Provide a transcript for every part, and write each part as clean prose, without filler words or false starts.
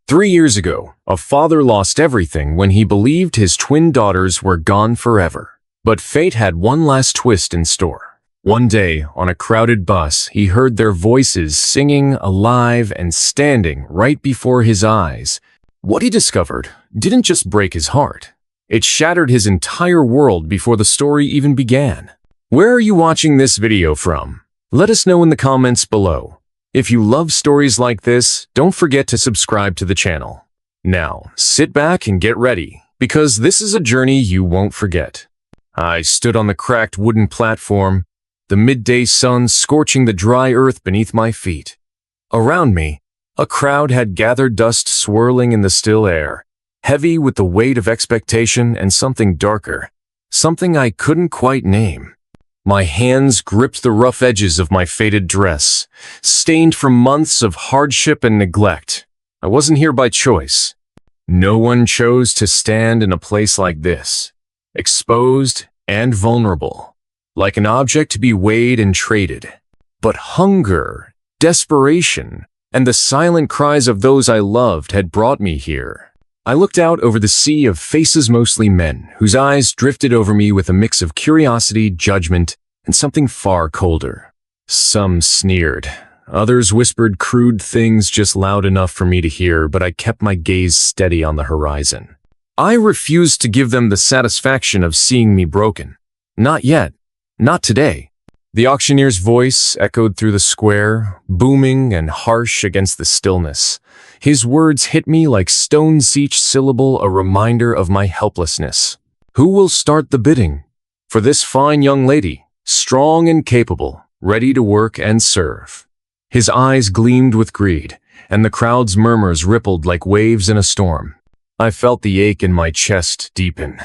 3 years ago, a father lost everything when he believed his twin daughters were gone forever. But fate had one last twist in store. One day, on a crowded bus, he heard their voices singing, alive and standing right before his eyes. What he discovered didn't just break his heart. It shattered his entire world before the story even began. Where are you watching this video from? Let us know in the comments below. If you love stories like this, don't forget to subscribe to the channel. Now, sit back and get ready, because this is a journey you won't forget. I stood on the cracked wooden platform, the midday sun scorching the dry earth beneath my feet. Around me, a crowd had gathered, dust swirling in the still air, heavy with the weight of expectation and something darker, something I couldn't quite name. My hands gripped the rough edges of my faded dress, stained from months of hardship and neglect. I wasn't here by choice. No one chose to stand in a place like this, exposed and vulnerable, like an object to be weighed and traded. But hunger, desperation, and the silent cries of those I loved had brought me here. I looked out over the sea of faces, mostly men, whose eyes drifted over me with a mix of curiosity, judgment, and something far colder. Some sneered. Others whispered crude things just loud enough for me to hear, but I kept my gaze steady on the horizon. I refused to give them the satisfaction of seeing me broken. Not yet. Not today. The auctioneer's voice echoed through the square, booming and harsh against the stillness. His words hit me like stones, each syllable a reminder of my helplessness. Who will start the bidding? For this fine young lady, strong and capable, ready to work and serve. His eyes gleamed with greed, and the crowd's murmurs rippled like waves in a storm. I felt the ache in my chest deepen.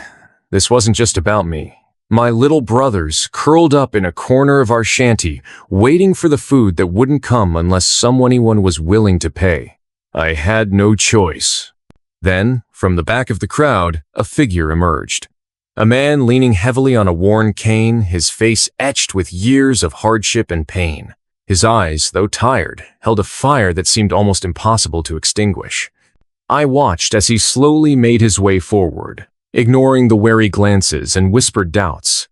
This wasn't just about me. My little brothers curled up in a corner of our shanty, waiting for the food that wouldn't come unless anyone was willing to pay. I had no choice. Then, from the back of the crowd, a figure emerged. A man leaning heavily on a worn cane, his face etched with years of hardship and pain. His eyes, though tired, held a fire that seemed almost impossible to extinguish. I watched as he slowly made his way forward, ignoring the wary glances and whispered doubts.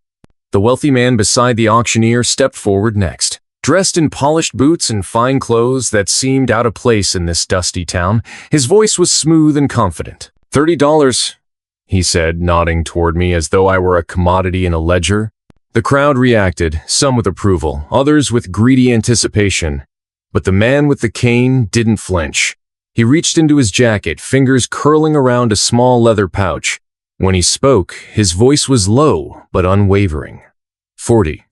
The wealthy man beside the auctioneer stepped forward next. Dressed in polished boots and fine clothes that seemed out of place in this dusty town, his voice was smooth and confident. $30, he said, nodding toward me as though I were a commodity in a ledger. The crowd reacted, some with approval, others with greedy anticipation. But the man with the cane didn't flinch. He reached into his jacket, fingers curling around a small leather pouch. When he spoke, his voice was low but unwavering. 40.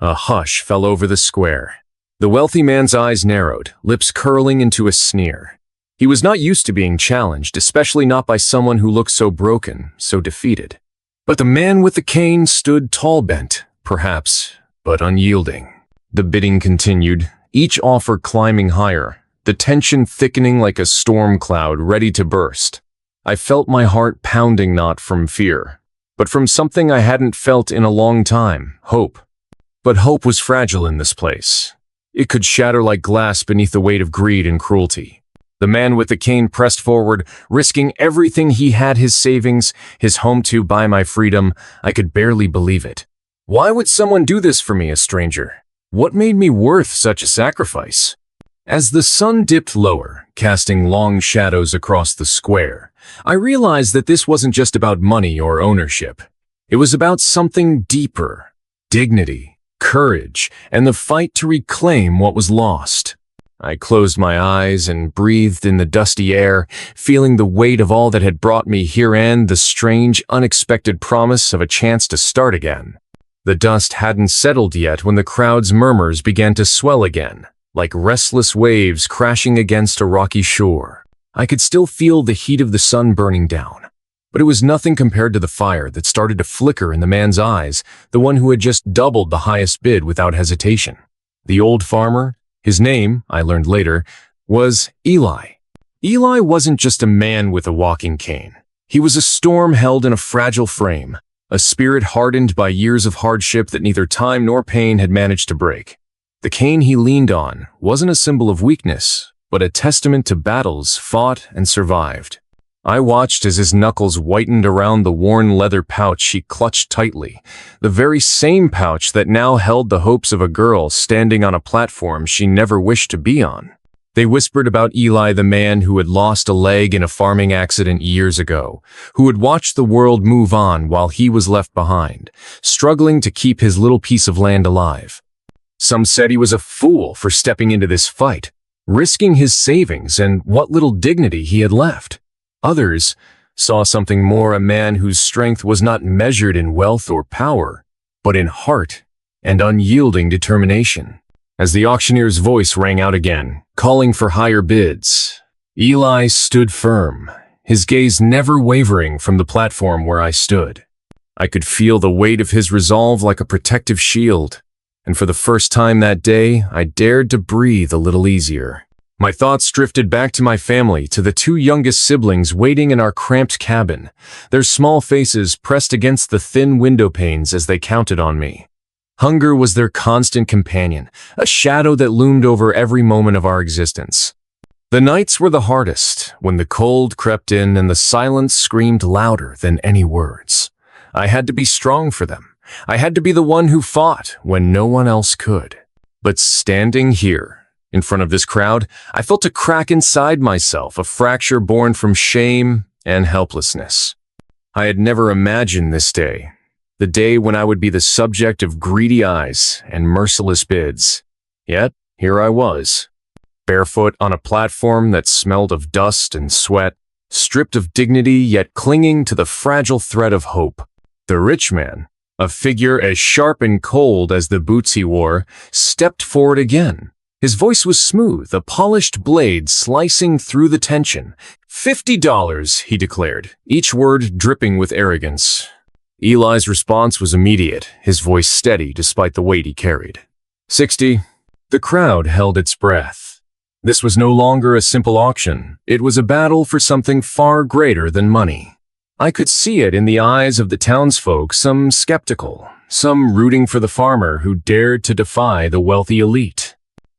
A hush fell over the square. The wealthy man's eyes narrowed, lips curling into a sneer. He was not used to being challenged, especially not by someone who looked so broken, so defeated. But the man with the cane stood tall, bent, perhaps, but unyielding. The bidding continued, each offer climbing higher, the tension thickening like a storm cloud ready to burst. I felt my heart pounding, not from fear, but from something I hadn't felt in a long time, hope. But hope was fragile in this place. It could shatter like glass beneath the weight of greed and cruelty. The man with the cane pressed forward, risking everything he had, his savings, his home, to buy my freedom. I could barely believe it. Why would someone do this for me, a stranger? What made me worth such a sacrifice? As the sun dipped lower, casting long shadows across the square, I realized that this wasn't just about money or ownership. It was about something deeper: dignity, courage, and the fight to reclaim what was lost. I closed my eyes and breathed in the dusty air, feeling the weight of all that had brought me here and the strange, unexpected promise of a chance to start again. The dust hadn't settled yet when the crowd's murmurs began to swell again, like restless waves crashing against a rocky shore. I could still feel the heat of the sun burning down, but it was nothing compared to the fire that started to flicker in the man's eyes, the one who had just doubled the highest bid without hesitation. The old farmer, his name, I learned later, was Eli. Eli wasn't just a man with a walking cane. He was a storm held in a fragile frame, a spirit hardened by years of hardship that neither time nor pain had managed to break. The cane he leaned on wasn't a symbol of weakness, but a testament to battles fought and survived. I watched as his knuckles whitened around the worn leather pouch he clutched tightly, the very same pouch that now held the hopes of a girl standing on a platform she never wished to be on. They whispered about Eli, the man who had lost a leg in a farming accident years ago, who had watched the world move on while he was left behind, struggling to keep his little piece of land alive. Some said he was a fool for stepping into this fight, risking his savings and what little dignity he had left. Others saw something more, a man whose strength was not measured in wealth or power, but in heart and unyielding determination. As the auctioneer's voice rang out again, calling for higher bids, Eli stood firm, his gaze never wavering from the platform where I stood. I could feel the weight of his resolve like a protective shield, and for the first time that day, I dared to breathe a little easier. My thoughts drifted back to my family, to the two youngest siblings waiting in our cramped cabin, their small faces pressed against the thin window panes as they counted on me. Hunger was their constant companion, a shadow that loomed over every moment of our existence. The nights were the hardest, when the cold crept in and the silence screamed louder than any words. I had to be strong for them. I had to be the one who fought when no one else could. But standing here, in front of this crowd, I felt a crack inside myself, a fracture born from shame and helplessness. I had never imagined this day, the day when I would be the subject of greedy eyes and merciless bids. Yet, here I was, barefoot on a platform that smelled of dust and sweat, stripped of dignity yet clinging to the fragile thread of hope. The rich man, a figure as sharp and cold as the boots he wore, stepped forward again. His voice was smooth, a polished blade slicing through the tension. $50, he declared, each word dripping with arrogance. Eli's response was immediate, his voice steady despite the weight he carried. 60. The crowd held its breath. This was no longer a simple auction. It was a battle for something far greater than money. I could see it in the eyes of the townsfolk, some skeptical, some rooting for the farmer who dared to defy the wealthy elite.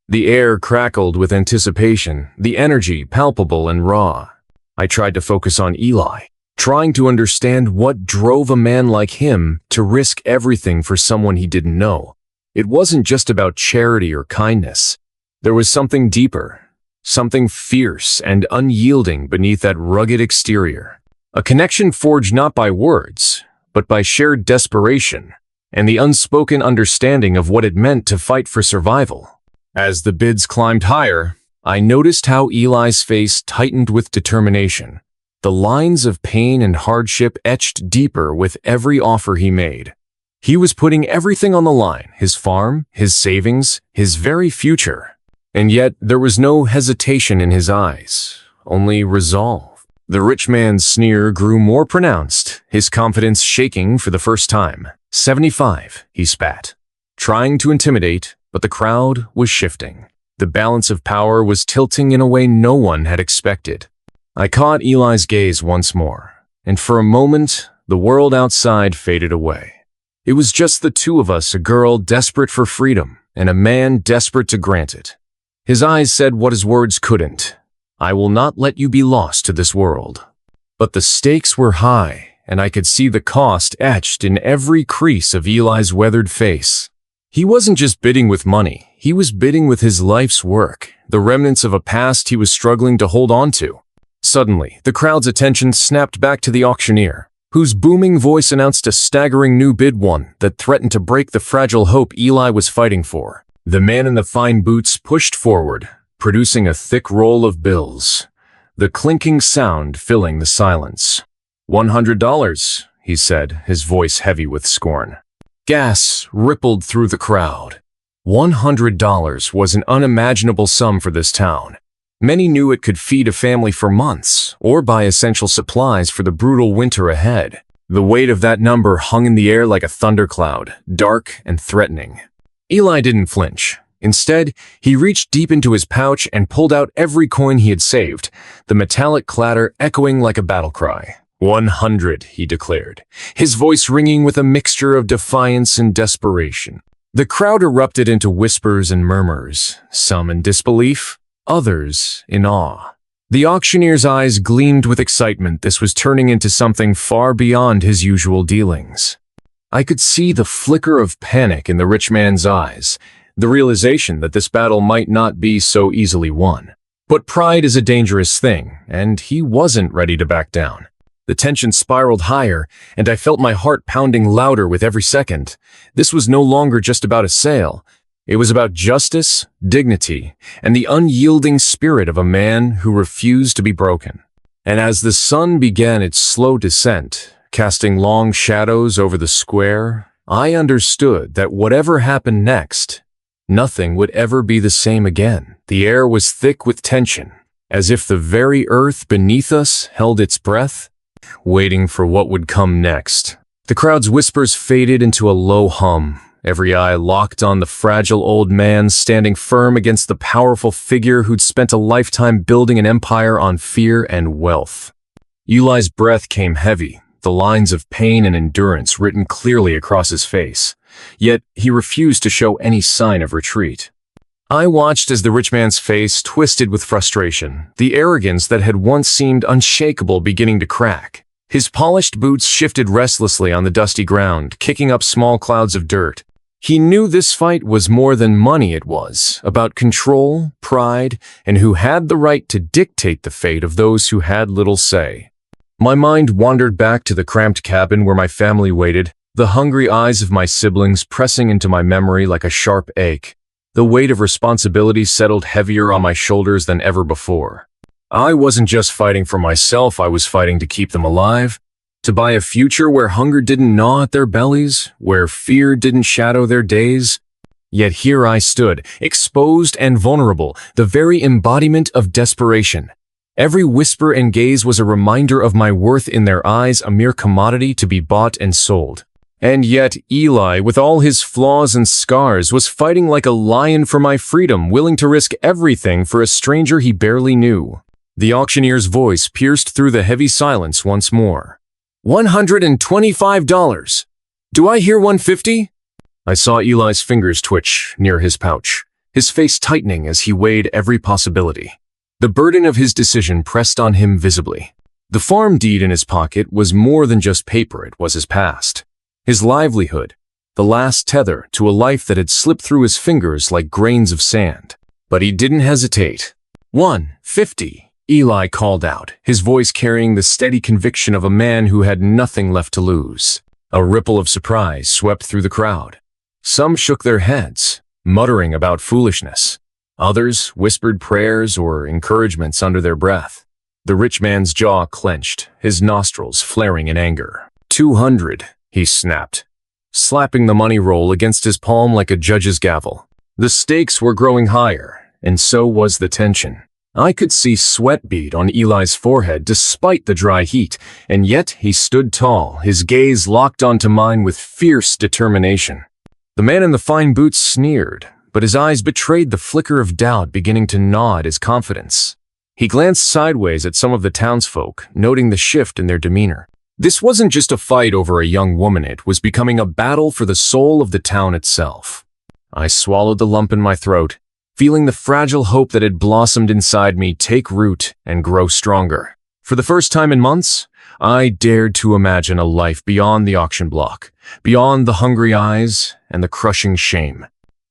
The air crackled with anticipation, the energy palpable and raw. I tried to focus on Eli, trying to understand what drove a man like him to risk everything for someone he didn't know. It wasn't just about charity or kindness. There was something deeper, something fierce and unyielding beneath that rugged exterior. A connection forged not by words, but by shared desperation and the unspoken understanding of what it meant to fight for survival. As the bids climbed higher, I noticed how Eli's face tightened with determination, the lines of pain and hardship etched deeper with every offer he made. He was putting everything on the line, his farm, his savings, his very future. And yet there was no hesitation in his eyes, only resolve. The rich man's sneer grew more pronounced, his confidence shaking for the first time. 75, he spat, trying to intimidate, but the crowd was shifting. The balance of power was tilting in a way no one had expected. I caught Eli's gaze once more, and for a moment, the world outside faded away. It was just the two of us, a girl desperate for freedom, and a man desperate to grant it. His eyes said what his words couldn't. I will not let you be lost to this world. But the stakes were high, and I could see the cost etched in every crease of Eli's weathered face. He wasn't just bidding with money, he was bidding with his life's work, the remnants of a past he was struggling to hold on to. Suddenly, the crowd's attention snapped back to the auctioneer, whose booming voice announced a staggering new bid, one that threatened to break the fragile hope Eli was fighting for. The man in the fine boots pushed forward, producing a thick roll of bills, the clinking sound filling the silence. $100, he said, his voice heavy with scorn. Gas rippled through the crowd. $100 was an unimaginable sum for this town. Many knew it could feed a family for months, or buy essential supplies for the brutal winter ahead. The weight of that number hung in the air like a thundercloud, dark and threatening. Eli didn't flinch. Instead, he reached deep into his pouch and pulled out every coin he had saved, the metallic clatter echoing like a battle cry. 100, he declared, his voice ringing with a mixture of defiance and desperation. The crowd erupted into whispers and murmurs, some in disbelief, others in awe. The auctioneer's eyes gleamed with excitement. This was turning into something far beyond his usual dealings. I could see the flicker of panic in the rich man's eyes, the realization that this battle might not be so easily won. But pride is a dangerous thing, and he wasn't ready to back down. The tension spiraled higher, and I felt my heart pounding louder with every second. This was no longer just about a sale. It was about justice, dignity, and the unyielding spirit of a man who refused to be broken. And as the sun began its slow descent, casting long shadows over the square, I understood that whatever happened next, nothing would ever be the same again. The air was thick with tension, as if the very earth beneath us held its breath, waiting for what would come next. The crowd's whispers faded into a low hum, every eye locked on the fragile old man standing firm against the powerful figure who'd spent a lifetime building an empire on fear and wealth. Eli's breath came heavy, the lines of pain and endurance written clearly across his face. Yet he refused to show any sign of retreat. I watched as the rich man's face twisted with frustration, the arrogance that had once seemed unshakable beginning to crack. His polished boots shifted restlessly on the dusty ground, kicking up small clouds of dirt. He knew this fight was more than money. It was about control, pride, and who had the right to dictate the fate of those who had little say. My mind wandered back to the cramped cabin where my family waited, the hungry eyes of my siblings pressing into my memory like a sharp ache. The weight of responsibility settled heavier on my shoulders than ever before. I wasn't just fighting for myself, I was fighting to keep them alive, to buy a future where hunger didn't gnaw at their bellies, where fear didn't shadow their days. Yet here I stood, exposed and vulnerable, the very embodiment of desperation. Every whisper and gaze was a reminder of my worth in their eyes, a mere commodity to be bought and sold. And yet Eli, with all his flaws and scars, was fighting like a lion for my freedom, willing to risk everything for a stranger he barely knew. The auctioneer's voice pierced through the heavy silence once more. $125. Do I hear $150? I saw Eli's fingers twitch near his pouch, his face tightening as he weighed every possibility. The burden of his decision pressed on him visibly. The farm deed in his pocket was more than just paper, it was his past. His livelihood, the last tether to a life that had slipped through his fingers like grains of sand. But he didn't hesitate. $150, Eli called out, his voice carrying the steady conviction of a man who had nothing left to lose. A ripple of surprise swept through the crowd. Some shook their heads, muttering about foolishness. Others whispered prayers or encouragements under their breath. The rich man's jaw clenched, his nostrils flaring in anger. $200. He snapped, slapping the money roll against his palm like a judge's gavel. The stakes were growing higher, and so was the tension. I could see sweat bead on Eli's forehead despite the dry heat, and yet he stood tall, his gaze locked onto mine with fierce determination. The man in the fine boots sneered, but his eyes betrayed the flicker of doubt beginning to gnaw at his confidence. He glanced sideways at some of the townsfolk, noting the shift in their demeanor. This wasn't just a fight over a young woman, it was becoming a battle for the soul of the town itself. I swallowed the lump in my throat, feeling the fragile hope that had blossomed inside me take root and grow stronger. For the first time in months, I dared to imagine a life beyond the auction block, beyond the hungry eyes and the crushing shame.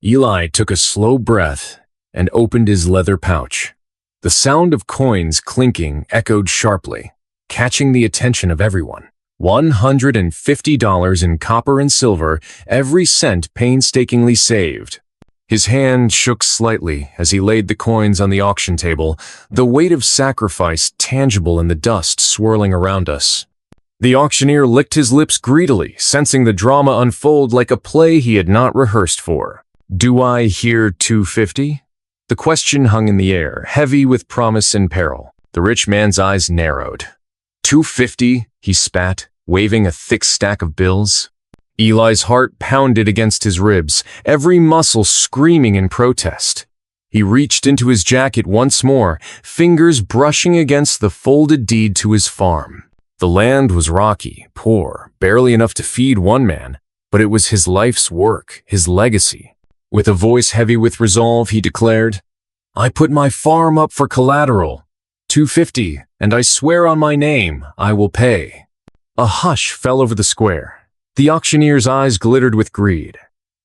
Eli took a slow breath and opened his leather pouch. The sound of coins clinking echoed sharply, catching the attention of everyone. $150 in copper and silver, every cent painstakingly saved. His hand shook slightly as he laid the coins on the auction table, the weight of sacrifice tangible in the dust swirling around us. The auctioneer licked his lips greedily, sensing the drama unfold like a play he had not rehearsed for. Do I hear $250? The question hung in the air, heavy with promise and peril. The rich man's eyes narrowed. $250, he spat, waving a thick stack of bills. Eli's heart pounded against his ribs, every muscle screaming in protest. He reached into his jacket once more, fingers brushing against the folded deed to his farm. The land was rocky, poor, barely enough to feed one man, but it was his life's work, his legacy. With a voice heavy with resolve, he declared, I put my farm up for collateral. 250, and I swear on my name, I will pay. A hush fell over the square. The auctioneer's eyes glittered with greed.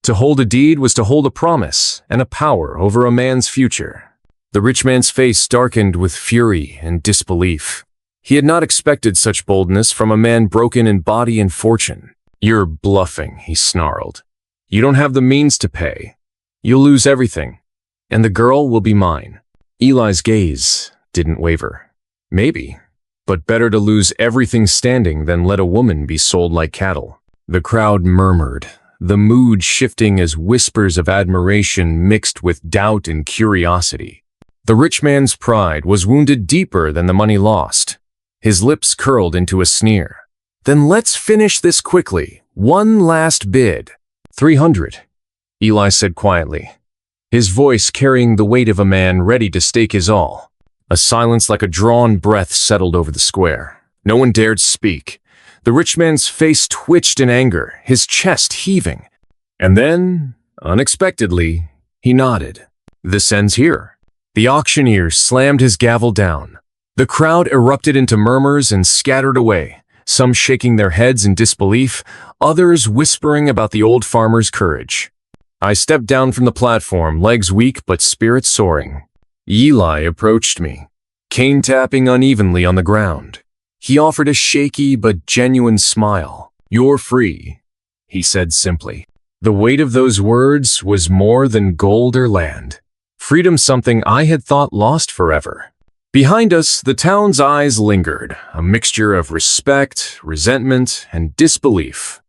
To hold a deed was to hold a promise and a power over a man's future. The rich man's face darkened with fury and disbelief. He had not expected such boldness from a man broken in body and fortune. You're bluffing, he snarled. You don't have the means to pay. You'll lose everything, and the girl will be mine. Eli's gaze didn't waver. Maybe, but better to lose everything standing than let a woman be sold like cattle. The crowd murmured, the mood shifting as whispers of admiration mixed with doubt and curiosity. The rich man's pride was wounded deeper than the money lost. His lips curled into a sneer. Then let's finish this quickly. One last bid. 300, Eli said quietly, his voice carrying the weight of a man ready to stake his all. A silence like a drawn breath settled over the square. No one dared speak. The rich man's face twitched in anger, his chest heaving. And then, unexpectedly, he nodded. This ends here. The auctioneer slammed his gavel down. The crowd erupted into murmurs and scattered away, some shaking their heads in disbelief, others whispering about the old farmer's courage. I stepped down from the platform, legs weak but spirits soaring. Eli approached me, cane tapping unevenly on the ground. He offered a shaky but genuine smile. You're free, he said simply. The weight of those words was more than gold or land. Freedom, something I had thought lost forever. Behind us, the town's eyes lingered, a mixture of respect, resentment, and disbelief.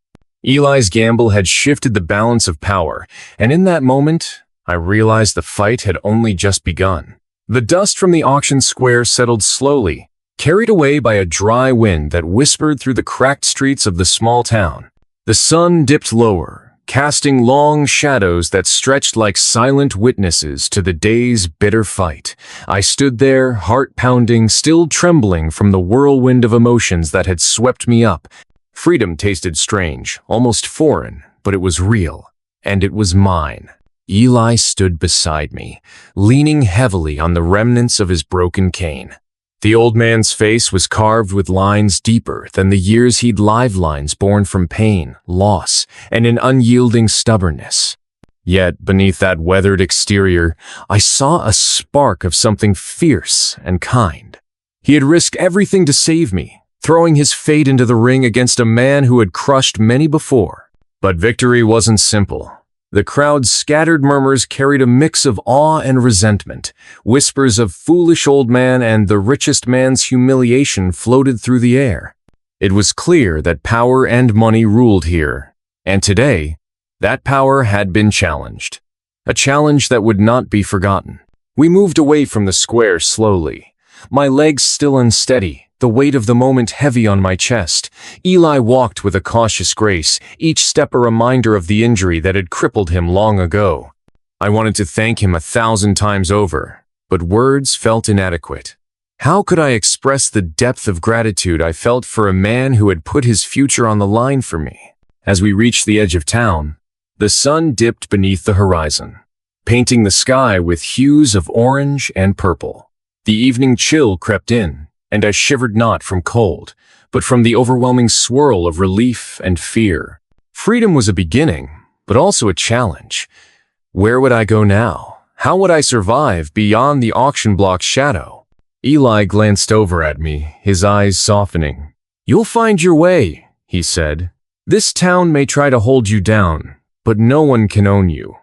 Eli's gamble had shifted the balance of power, and in that moment, I realized the fight had only just begun. The dust from the auction square settled slowly, carried away by a dry wind that whispered through the cracked streets of the small town. The sun dipped lower, casting long shadows that stretched like silent witnesses to the day's bitter fight. I stood there, heart pounding, still trembling from the whirlwind of emotions that had swept me up. Freedom tasted strange, almost foreign, but it was real, and it was mine. Eli stood beside me, leaning heavily on the remnants of his broken cane. The old man's face was carved with lines deeper than the years he'd lived, lines born from pain, loss, and an unyielding stubbornness. Yet, beneath that weathered exterior, I saw a spark of something fierce and kind. He had risked everything to save me, throwing his fate into the ring against a man who had crushed many before. But victory wasn't simple. The crowd's scattered murmurs carried a mix of awe and resentment. Whispers of foolish old man and the richest man's humiliation floated through the air. It was clear that power and money ruled here, and today, that power had been challenged. A challenge that would not be forgotten. We moved away from the square slowly, my legs still unsteady, the weight of the moment heavy on my chest. Eli walked with a cautious grace, each step a reminder of the injury that had crippled him long ago. I wanted to thank him 1,000 times over, but words felt inadequate. How could I express the depth of gratitude I felt for a man who had put his future on the line for me? As we reached the edge of town, the sun dipped beneath the horizon, painting the sky with hues of orange and purple. The evening chill crept in, and I shivered not from cold, but from the overwhelming swirl of relief and fear. Freedom was a beginning, but also a challenge. Where would I go now? How would I survive beyond the auction block's shadow? Eli glanced over at me, his eyes softening. You'll find your way, he said. This town may try to hold you down, but no one can own you.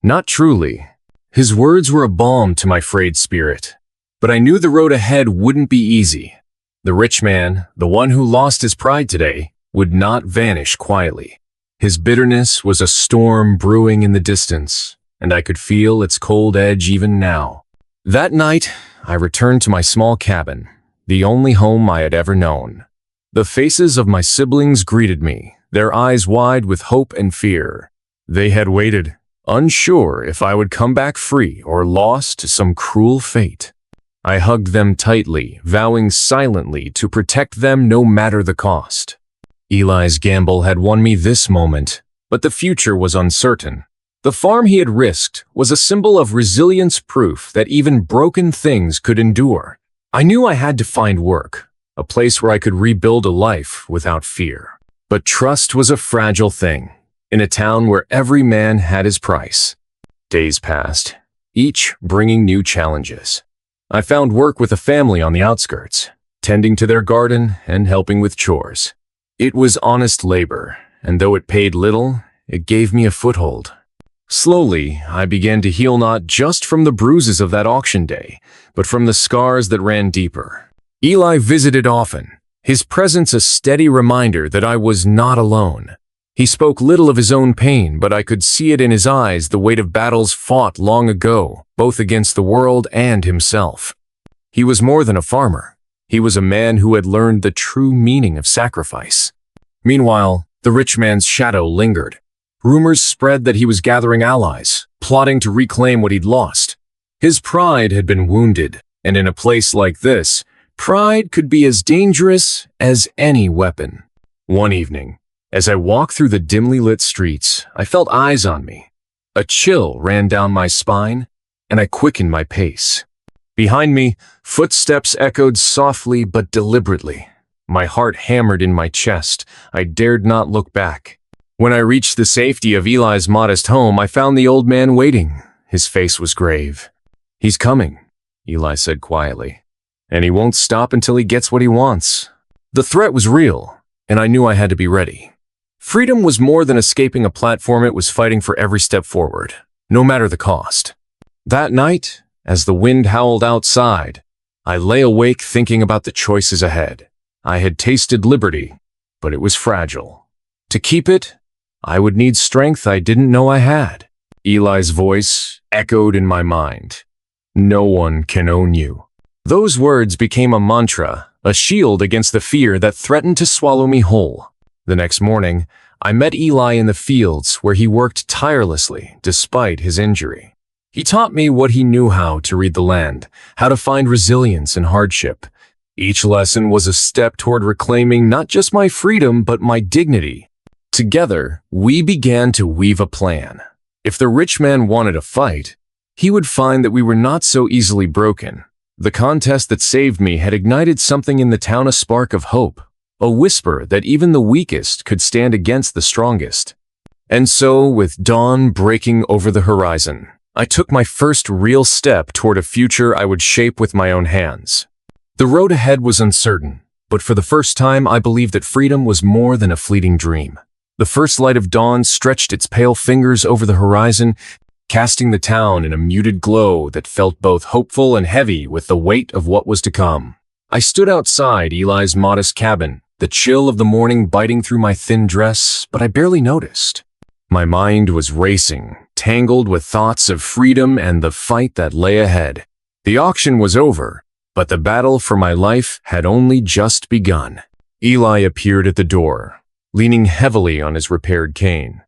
Not truly. His words were a balm to my frayed spirit. But I knew the road ahead wouldn't be easy. The rich man, the one who lost his pride today, would not vanish quietly. His bitterness was a storm brewing in the distance, and I could feel its cold edge even now. That night, I returned to my small cabin, the only home I had ever known. The faces of my siblings greeted me, their eyes wide with hope and fear. They had waited, unsure if I would come back free or lost to some cruel fate. I hugged them tightly, vowing silently to protect them no matter the cost. Eli's gamble had won me this moment, but the future was uncertain. The farm he had risked was a symbol of resilience, proof that even broken things could endure. I knew I had to find work, a place where I could rebuild a life without fear. But trust was a fragile thing, in a town where every man had his price. Days passed, each bringing new challenges. I found work with a family on the outskirts, tending to their garden and helping with chores. It was honest labor, and though it paid little, it gave me a foothold. Slowly, I began to heal not just from the bruises of that auction day, but from the scars that ran deeper. Eli visited often, his presence a steady reminder that I was not alone. He spoke little of his own pain, but I could see it in his eyes, the weight of battles fought long ago, both against the world and himself. He was more than a farmer. He was a man who had learned the true meaning of sacrifice. Meanwhile, the rich man's shadow lingered. Rumors spread that he was gathering allies, plotting to reclaim what he'd lost. His pride had been wounded, and in a place like this, pride could be as dangerous as any weapon. One evening, as I walked through the dimly lit streets, I felt eyes on me. A chill ran down my spine, and I quickened my pace. Behind me, footsteps echoed softly but deliberately. My heart hammered in my chest. I dared not look back. When I reached the safety of Eli's modest home, I found the old man waiting. His face was grave. "He's coming," Eli said quietly, "and he won't stop until he gets what he wants." The threat was real, and I knew I had to be ready. Freedom was more than escaping a platform, it was fighting for every step forward, no matter the cost. That night, as the wind howled outside, I lay awake thinking about the choices ahead. I had tasted liberty, but it was fragile. To keep it, I would need strength I didn't know I had. Eli's voice echoed in my mind. "No one can own you." Those words became a mantra, a shield against the fear that threatened to swallow me whole. The next morning, I met Eli in the fields where he worked tirelessly despite his injury. He taught me what he knew how to read the land, how to find resilience in hardship. Each lesson was a step toward reclaiming not just my freedom, but my dignity. Together, we began to weave a plan. If the rich man wanted a fight, he would find that we were not so easily broken. The contest that saved me had ignited something in the town, a spark of hope, a whisper that even the weakest could stand against the strongest. And so, with dawn breaking over the horizon, I took my first real step toward a future I would shape with my own hands. The road ahead was uncertain, but for the first time I believed that freedom was more than a fleeting dream. The first light of dawn stretched its pale fingers over the horizon, casting the town in a muted glow that felt both hopeful and heavy with the weight of what was to come. I stood outside Eli's modest cabin, the chill of the morning biting through my thin dress, but I barely noticed. My mind was racing, tangled with thoughts of freedom and the fight that lay ahead. The auction was over, but the battle for my life had only just begun. Eli appeared at the door, leaning heavily on his repaired cane.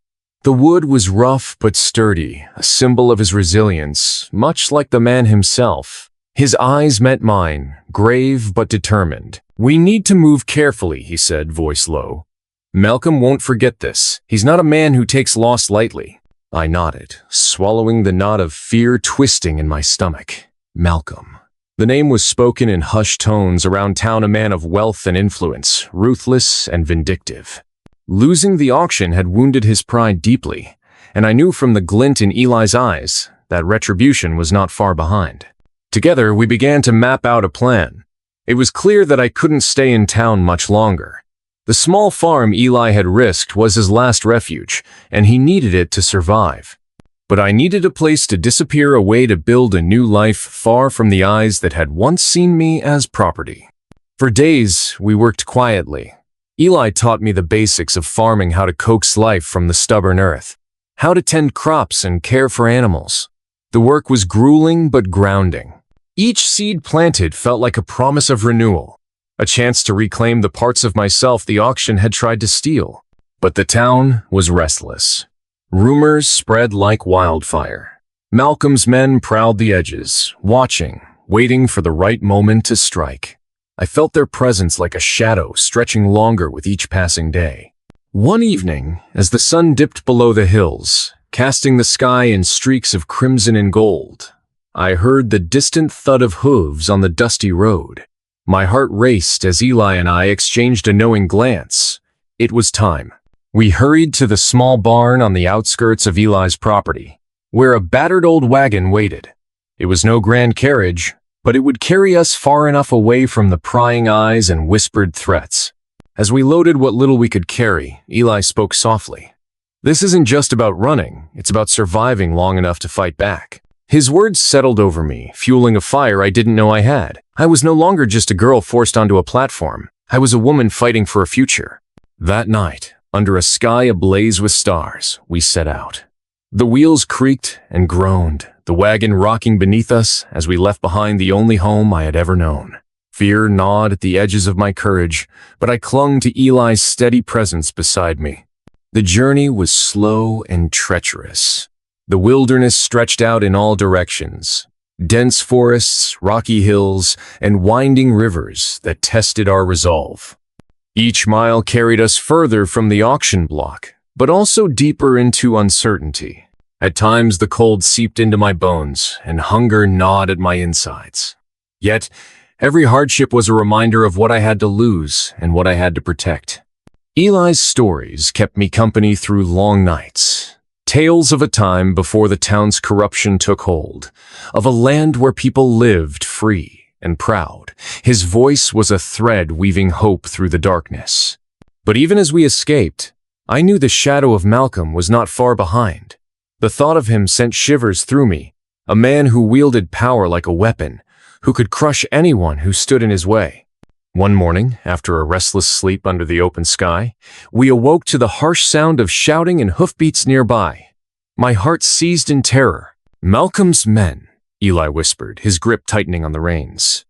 The wood was rough but sturdy, a symbol of his resilience, much like the man himself. His eyes met mine, grave but determined. "We need to move carefully," he said, voice low. "Malcolm won't forget this. He's not a man who takes loss lightly." I nodded, swallowing the knot of fear twisting in my stomach. Malcolm. The name was spoken in hushed tones around town, a man of wealth and influence, ruthless and vindictive. Losing the auction had wounded his pride deeply, and I knew from the glint in Eli's eyes that retribution was not far behind. Together, we began to map out a plan. It was clear that I couldn't stay in town much longer. The small farm Eli had risked was his last refuge, and he needed it to survive. But I needed a place to disappear, a way to build a new life far from the eyes that had once seen me as property. For days, we worked quietly. Eli taught me the basics of farming, how to coax life from the stubborn earth, how to tend crops and care for animals. The work was grueling but grounding. Each seed planted felt like a promise of renewal, a chance to reclaim the parts of myself the auction had tried to steal. But the town was restless. Rumors spread like wildfire. Malcolm's men prowled the edges, watching, waiting for the right moment to strike. I felt their presence like a shadow stretching longer with each passing day. One evening, as the sun dipped below the hills, casting the sky in streaks of crimson and gold. I heard the distant thud of hooves on the dusty road. My heart raced as Eli and I exchanged a knowing glance. It was time. We hurried to the small barn on the outskirts of Eli's property, where a battered old wagon waited. It was no grand carriage, but it would carry us far enough away from the prying eyes and whispered threats. As we loaded what little we could carry, Eli spoke softly. "This isn't just about running, it's about surviving long enough to fight back." His words settled over me, fueling a fire I didn't know I had. I was no longer just a girl forced onto a platform. I was a woman fighting for a future. That night, under a sky ablaze with stars, we set out. The wheels creaked and groaned, the wagon rocking beneath us as we left behind the only home I had ever known. Fear gnawed at the edges of my courage, but I clung to Eli's steady presence beside me. The journey was slow and treacherous. The wilderness stretched out in all directions. Dense forests, rocky hills, and winding rivers that tested our resolve. Each mile carried us further from the auction block, but also deeper into uncertainty. At times the cold seeped into my bones, and hunger gnawed at my insides. Yet, every hardship was a reminder of what I had to lose and what I had to protect. Eli's stories kept me company through long nights. Tales of a time before the town's corruption took hold, of a land where people lived free and proud. His voice was a thread weaving hope through the darkness. But even as we escaped, I knew the shadow of Malcolm was not far behind. The thought of him sent shivers through me, a man who wielded power like a weapon, who could crush anyone who stood in his way. One morning, after a restless sleep under the open sky, we awoke to the harsh sound of shouting and hoofbeats nearby. My heart seized in terror. "Malcolm's men," Eli whispered, his grip tightening on the reins.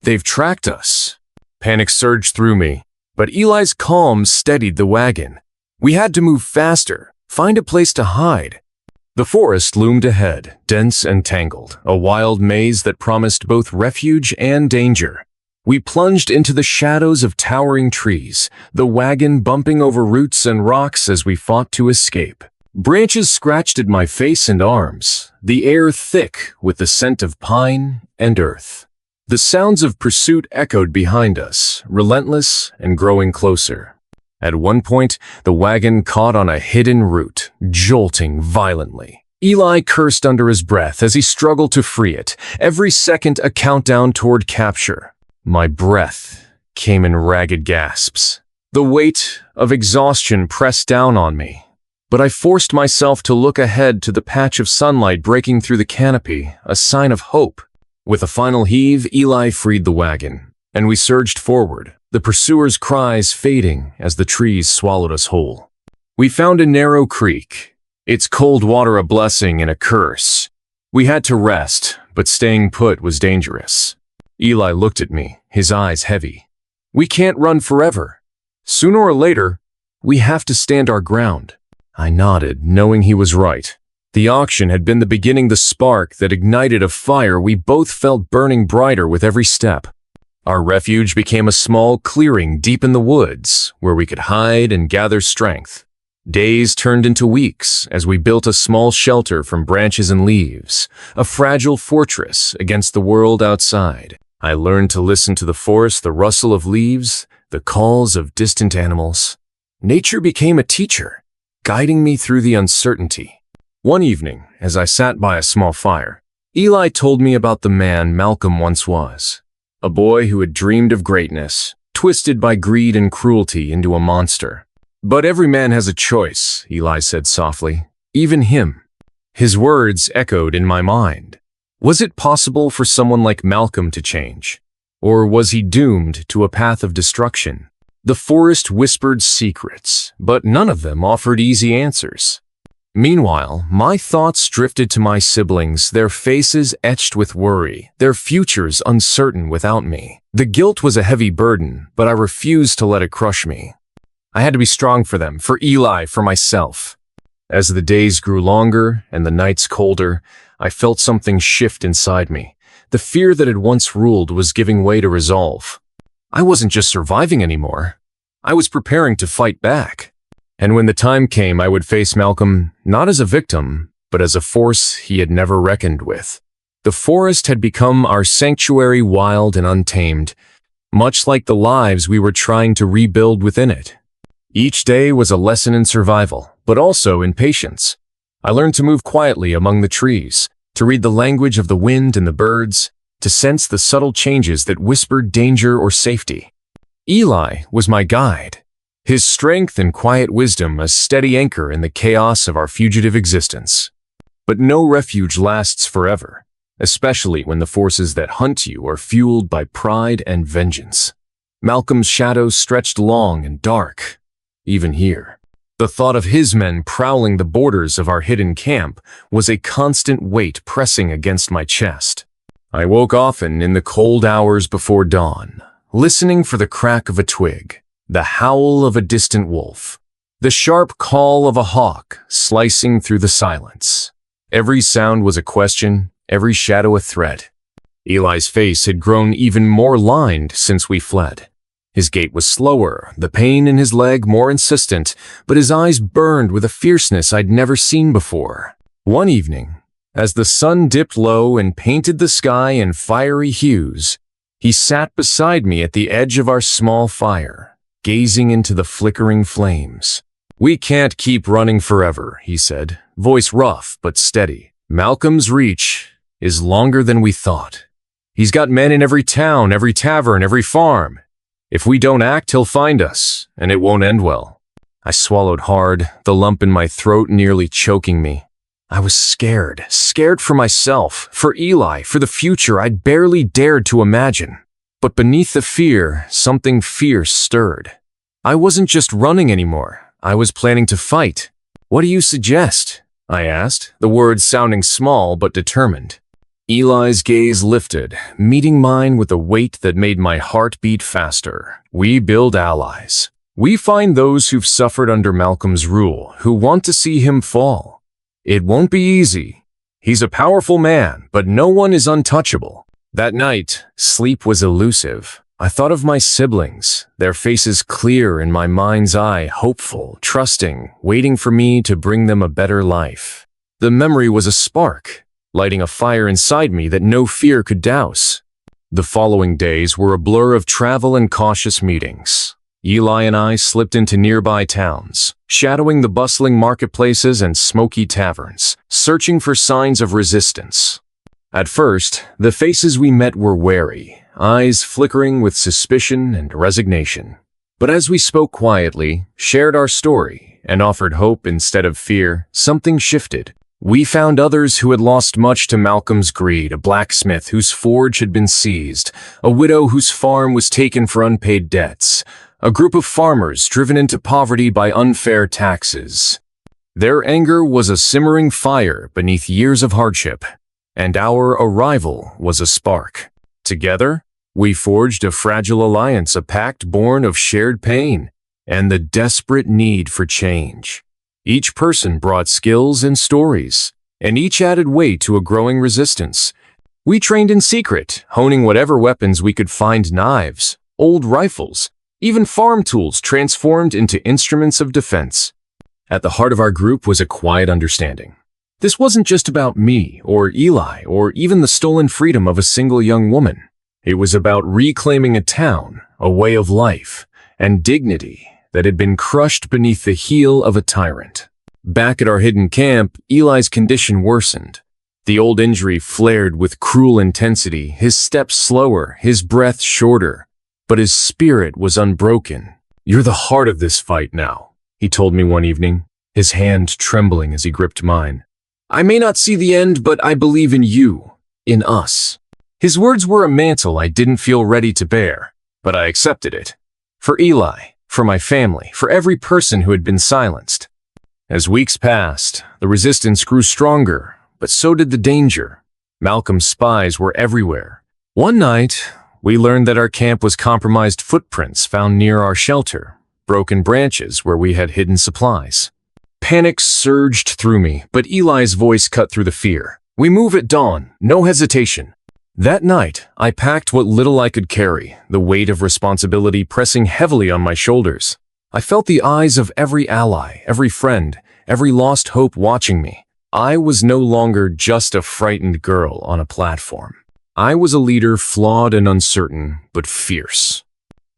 "They've tracked us." Panic surged through me, but Eli's calm steadied the wagon. We had to move faster, find a place to hide. The forest loomed ahead, dense and tangled, a wild maze that promised both refuge and danger. We plunged into the shadows of towering trees, the wagon bumping over roots and rocks as we fought to escape. Branches scratched at my face and arms, the air thick with the scent of pine and earth. The sounds of pursuit echoed behind us, relentless and growing closer. At one point, the wagon caught on a hidden root, jolting violently. Eli cursed under his breath as he struggled to free it, every second a countdown toward capture. My breath came in ragged gasps. The weight of exhaustion pressed down on me, but I forced myself to look ahead to the patch of sunlight breaking through the canopy, a sign of hope. With a final heave, Eli freed the wagon, and we surged forward, the pursuers' cries fading as the trees swallowed us whole. We found a narrow creek, its cold water a blessing and a curse. We had to rest, but staying put was dangerous. Eli looked at me, his eyes heavy. "We can't run forever. Sooner or later, we have to stand our ground." I nodded, knowing he was right. The auction had been the beginning, the spark that ignited a fire we both felt burning brighter with every step. Our refuge became a small clearing deep in the woods, where we could hide and gather strength. Days turned into weeks as we built a small shelter from branches and leaves, a fragile fortress against the world outside. I learned to listen to the forest, the rustle of leaves, the calls of distant animals. Nature became a teacher, guiding me through the uncertainty. One evening, as I sat by a small fire, Eli told me about the man Malcolm once was. A boy who had dreamed of greatness, twisted by greed and cruelty into a monster. "But every man has a choice," Eli said softly. "Even him." His words echoed in my mind. Was it possible for someone like Malcolm to change? Or was he doomed to a path of destruction? The forest whispered secrets, but none of them offered easy answers. Meanwhile, my thoughts drifted to my siblings, their faces etched with worry, their futures uncertain without me. The guilt was a heavy burden, but I refused to let it crush me. I had to be strong for them, for Eli, for myself. As the days grew longer and the nights colder, I felt something shift inside me. The fear that had once ruled was giving way to resolve. I wasn't just surviving anymore. I was preparing to fight back. And when the time came, I would face Malcolm not as a victim, but as a force he had never reckoned with. The forest had become our sanctuary, wild and untamed, much like the lives we were trying to rebuild within it. Each day was a lesson in survival, but also in patience. I learned to move quietly among the trees, to read the language of the wind and the birds, to sense the subtle changes that whispered danger or safety. Eli was my guide, his strength and quiet wisdom a steady anchor in the chaos of our fugitive existence. But no refuge lasts forever, especially when the forces that hunt you are fueled by pride and vengeance. Malcolm's shadow stretched long and dark, even here. The thought of his men prowling the borders of our hidden camp was a constant weight pressing against my chest. I woke often in the cold hours before dawn, listening for the crack of a twig, the howl of a distant wolf, the sharp call of a hawk slicing through the silence. Every sound was a question, every shadow a threat. Eli's face had grown even more lined since we fled. His gait was slower, the pain in his leg more insistent, but his eyes burned with a fierceness I'd never seen before. One evening, as the sun dipped low and painted the sky in fiery hues, he sat beside me at the edge of our small fire, gazing into the flickering flames. "We can't keep running forever," he said, voice rough but steady. "Malcolm's reach is longer than we thought. He's got men in every town, every tavern, every farm. If we don't act, he'll find us, and it won't end well." I swallowed hard, the lump in my throat nearly choking me. I was scared for myself, for Eli, for the future I'd barely dared to imagine. But beneath the fear, something fierce stirred. I wasn't just running anymore, I was planning to fight. "What do you suggest?" I asked, the words sounding small but determined. Eli's gaze lifted, meeting mine with a weight that made my heart beat faster. "We build allies. We find those who've suffered under Malcolm's rule, who want to see him fall. It won't be easy. He's a powerful man, but no one is untouchable." That night, sleep was elusive. I thought of my siblings, their faces clear in my mind's eye, hopeful, trusting, waiting for me to bring them a better life. The memory was a spark, lighting a fire inside me that no fear could douse. The following days were a blur of travel and cautious meetings. Eli and I slipped into nearby towns, shadowing the bustling marketplaces and smoky taverns, searching for signs of resistance. At first, the faces we met were wary, eyes flickering with suspicion and resignation. But as we spoke quietly, shared our story, and offered hope instead of fear, something shifted. We found others who had lost much to Malcolm's greed, a blacksmith whose forge had been seized, a widow whose farm was taken for unpaid debts, a group of farmers driven into poverty by unfair taxes. Their anger was a simmering fire beneath years of hardship, and our arrival was a spark. Together, we forged a fragile alliance, a pact born of shared pain and the desperate need for change. Each person brought skills and stories, and each added weight to a growing resistance. We trained in secret, honing whatever weapons we could find: knives, old rifles, even farm tools transformed into instruments of defense. At the heart of our group was a quiet understanding. This wasn't just about me or Eli or even the stolen freedom of a single young woman. It was about reclaiming a town, a way of life, and dignity that had been crushed beneath the heel of a tyrant. Back at our hidden camp, Eli's condition worsened. The old injury flared with cruel intensity, his steps slower, his breath shorter, but his spirit was unbroken. "You're the heart of this fight now," he told me one evening, his hand trembling as he gripped mine. "I may not see the end, but I believe in you, in us." His words were a mantle I didn't feel ready to bear, but I accepted it. For Eli, for my family, for every person who had been silenced. As weeks passed, the resistance grew stronger, but so did the danger. Malcolm's spies were everywhere. One night, we learned that our camp was compromised: footprints found near our shelter, broken branches where we had hidden supplies. Panic surged through me, but Eli's voice cut through the fear. "We move at dawn, no hesitation." That night, I packed what little I could carry, the weight of responsibility pressing heavily on my shoulders. I felt the eyes of every ally, every friend, every lost hope watching me. I was no longer just a frightened girl on a platform. I was a leader, flawed and uncertain, but fierce.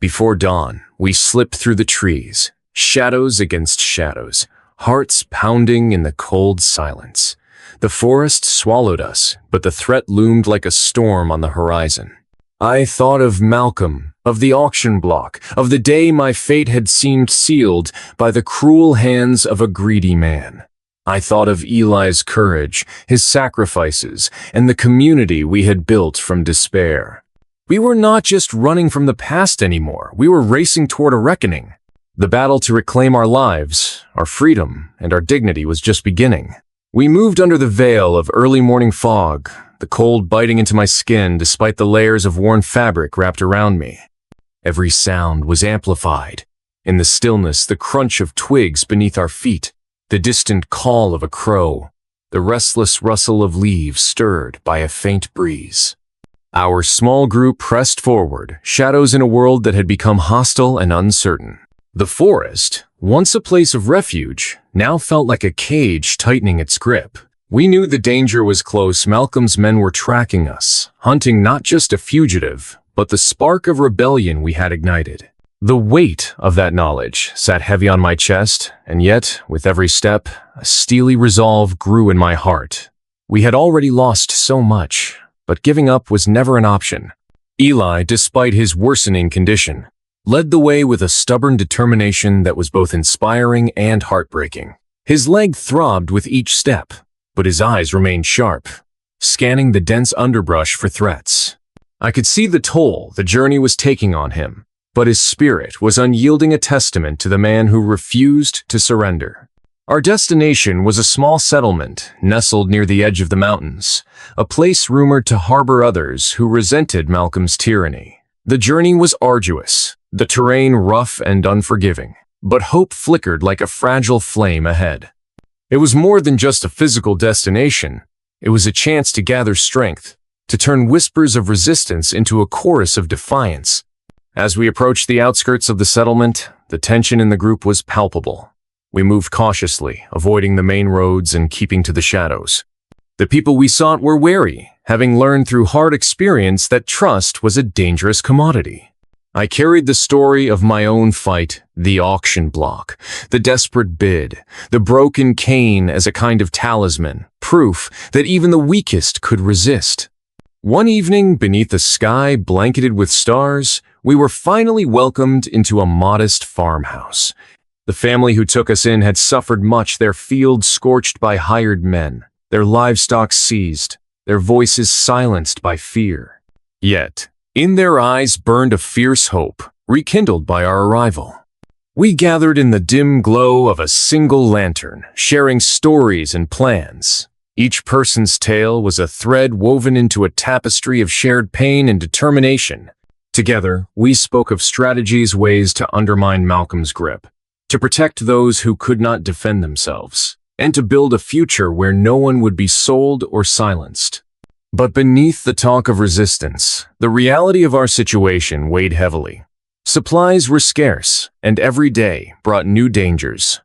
Before dawn, we slipped through the trees, shadows against shadows, hearts pounding in the cold silence. The forest swallowed us, but the threat loomed like a storm on the horizon. I thought of Malcolm, of the auction block, of the day my fate had seemed sealed by the cruel hands of a greedy man. I thought of Eli's courage, his sacrifices, and the community we had built from despair. We were not just running from the past anymore, we were racing toward a reckoning. The battle to reclaim our lives, our freedom, and our dignity was just beginning. We moved under the veil of early morning fog, the cold biting into my skin despite the layers of worn fabric wrapped around me. Every sound was amplified. In the stillness, the crunch of twigs beneath our feet, the distant call of a crow, the restless rustle of leaves stirred by a faint breeze. Our small group pressed forward, shadows in a world that had become hostile and uncertain. The forest, once a place of refuge, now felt like a cage tightening its grip. We knew the danger was close. Malcolm's men were tracking us, hunting not just a fugitive, but the spark of rebellion we had ignited. The weight of that knowledge sat heavy on my chest, and yet, with every step, a steely resolve grew in my heart. We had already lost so much, but giving up was never an option. Eli, despite his worsening condition, led the way with a stubborn determination that was both inspiring and heartbreaking. His leg throbbed with each step, but his eyes remained sharp, scanning the dense underbrush for threats. I could see the toll the journey was taking on him, but his spirit was unyielding, a testament to the man who refused to surrender. Our destination was a small settlement nestled near the edge of the mountains, a place rumored to harbor others who resented Malcolm's tyranny. The journey was arduous, the terrain rough and unforgiving, but hope flickered like a fragile flame ahead. It was more than just a physical destination. It was a chance to gather strength, to turn whispers of resistance into a chorus of defiance. As we approached the outskirts of the settlement, the tension in the group was palpable. We moved cautiously, avoiding the main roads and keeping to the shadows. The people we sought were wary, having learned through hard experience that trust was a dangerous commodity. I carried the story of my own fight, the auction block, the desperate bid, the broken cane as a kind of talisman, proof that even the weakest could resist. One evening, beneath a sky blanketed with stars, we were finally welcomed into a modest farmhouse. The family who took us in had suffered much, their fields scorched by hired men, their livestock seized, their voices silenced by fear. Yet, in their eyes burned a fierce hope, rekindled by our arrival. We gathered in the dim glow of a single lantern, sharing stories and plans. Each person's tale was a thread woven into a tapestry of shared pain and determination. Together, we spoke of strategies, ways to undermine Malcolm's grip, to protect those who could not defend themselves, and to build a future where no one would be sold or silenced. But beneath the talk of resistance, the reality of our situation weighed heavily. Supplies were scarce, and every day brought new dangers.